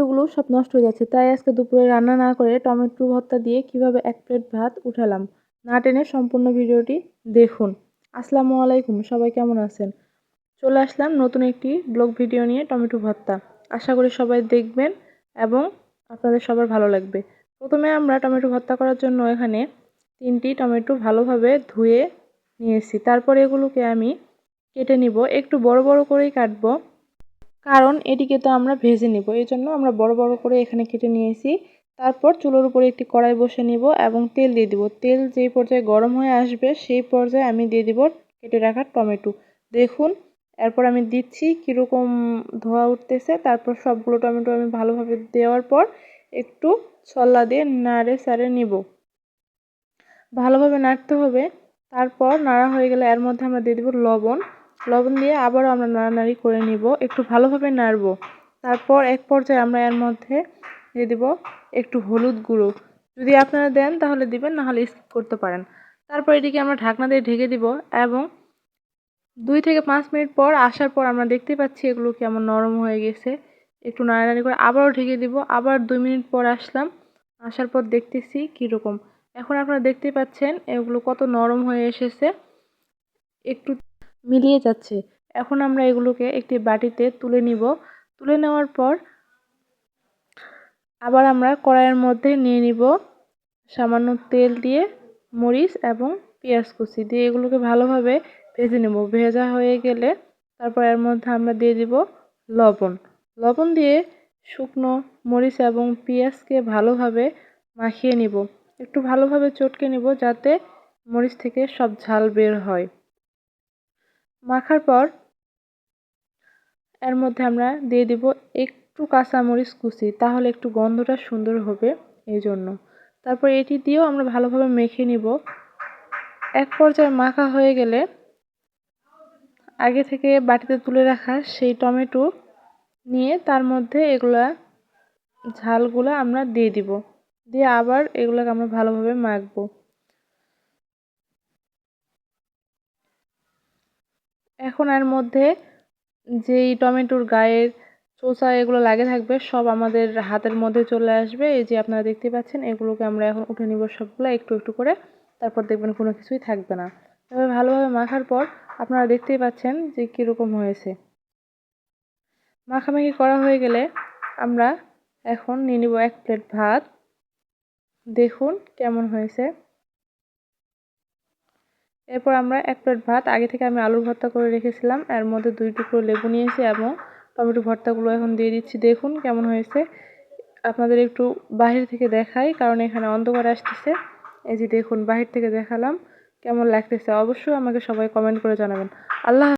টমেটোগুলো সব নষ্ট হয়ে যাচ্ছে, তাই আজকে দুপুরে রান্না না করে টমেটো ভর্তা দিয়ে কিভাবে 1 প্লেট ভাত উঠালাম। না টেনে সম্পূর্ণ ভিডিওটি দেখুন। আসসালামু আলাইকুম, সবাই কেমন আছেন? চলে আসলাম নতুন একটি ব্লগ ভিডিও নিয়ে, টমেটো ভর্তা। আশা করি সবাই দেখবেন এবং আপনাদের সবার ভালো লাগবে। প্রথমে আমরা টমেটো ভর্তা করার জন্য এখানে 3টি টমেটো ভালোভাবে ধুয়ে নিয়েছি। তারপর এগুলোকে আমি কেটে নিব, একটু বড় বড় করেই কাটবো, কারণ এটিকে তো আমরা ভেজে নিব। এই জন্য আমরা বড় বড় করে এখানে কেটে নিয়েছি। তারপর চুলোর উপরে একটি কড়াই বসে নিব এবং তেল দিয়ে দিব। তেল যেই পর্যায়ে গরম হয়ে আসবে সেই পর্যায়ে আমি দিয়ে দিব কেটে রাখা টমেটো। দেখুন, এরপর আমি দিচ্ছি কীরকম ধোয়া উঠতেছে। তারপর সবগুলো টমেটো আমি ভালোভাবে দেওয়ার পর একটু ছল্লা দিয়ে নাড়ে চাড়ে নিব, ভালোভাবে নাড়তে হবে। তারপর নাড়া হয়ে গেলে এর মধ্যে আমরা দিয়ে দিব লবণ। লবণ দিয়ে আবারও আমরা নাড়ানাড়ি করে নিব, একটু ভালোভাবে নাড়ব। তারপর এক পর্যায়ে আমরা এর মধ্যে দিয়ে দিব একটু হলুদ গুঁড়ো। যদি আপনারা দেন তাহলে দিবেন, না হলে স্কিপ করতে পারেন। তারপর এটিকে আমরা ঢাকনা দিয়ে ঢেকে দিব এবং 2 থেকে 5 মিনিট পর আসার পর আমরা দেখতে পাচ্ছি এগুলো কেমন নরম হয়ে গেছে। একটু নাড়ানাড়ি করে আবারও ঢেকে দিব। আবার 2 মিনিট পর আসলাম, আসার পর দেখতেছি কীরকম। এখন আপনারা দেখতে পাচ্ছেন এগুলো কত নরম হয়ে এসেছে, একটু মিলিয়ে যাচ্ছে। এখন আমরা এগুলোকে একটি বাটিতে তুলে নিব। তুলে নেওয়ার পর আবার আমরা কড়াইয়ের মধ্যে নিয়ে নিব সামান্য তেল দিয়ে মরিচ এবং পেঁয়াজ কুচি দিয়ে এগুলোকে ভালোভাবে ভেজে নেব। ভেজা হয়ে গেলে তারপর এর মধ্যে আমরা দিয়ে দিব লবণ। লবণ দিয়ে শুকনো মরিচ এবং পেঁয়াজকে ভালোভাবে মাখিয়ে নিব, একটু ভালোভাবে চটকে নিব যাতে মরিচ থেকে সব ঝাল বের হয়। মাখার পর এর মধ্যে আমরা দিয়ে দিব একটু কাঁচামরিচ কুচি, তাহলে একটু গন্ধটা সুন্দর হবে এই জন্য। তারপর এটি দিয়েও আমরা ভালোভাবে মেখে নিব। এক পর্যায়ে মাখা হয়ে গেলে আগে থেকে বাটিতে তুলে রাখা সেই টমেটো নিয়ে তার মধ্যে ঝালগুলা আমরা দিয়ে দিব, দিয়ে আবার এগুলোকে আমরা ভালোভাবে মাখবো। এখন এর মধ্যে যেই টমেটোর গায়ের চোচা এগুলো লাগে থাকবে সব আমাদের হাতের মধ্যে চলে আসবে। এই যে আপনারা দেখতে পাচ্ছেন, এগুলোকে আমরা এখন উঠে নিব সবগুলো একটু একটু করে। তারপর দেখবেন কোনো কিছুই থাকবে না। এভাবে ভালোভাবে মাখার পর আপনারা দেখতেই পাচ্ছেন যে কীরকম হয়েছে। মাখামাখি করা হয়ে গেলে আমরা এখন নিয়ে নিব 1 প্লেট ভাত। দেখুন কেমন হয়েছে। এরপর আমরা 1 প্লেট ভাত, আগে থেকে আমি আলুর ভর্তা করে রেখেছিলাম, এর মধ্যে 2 টুকরো লেবু নিয়েছি এবং টমেটো ভর্তাগুলো এখন দিয়ে দিচ্ছি। দেখুন কেমন হয়েছে। আপনাদের একটু বাহির থেকে দেখাই, কারণ এখানে অন্ধকার আসতেছে। এই যে দেখুন, বাহির থেকে দেখালাম কেমন লাগতেছে। অবশ্যই আমাকে সবাই কমেন্ট করে জানাবেন। আল্লাহ।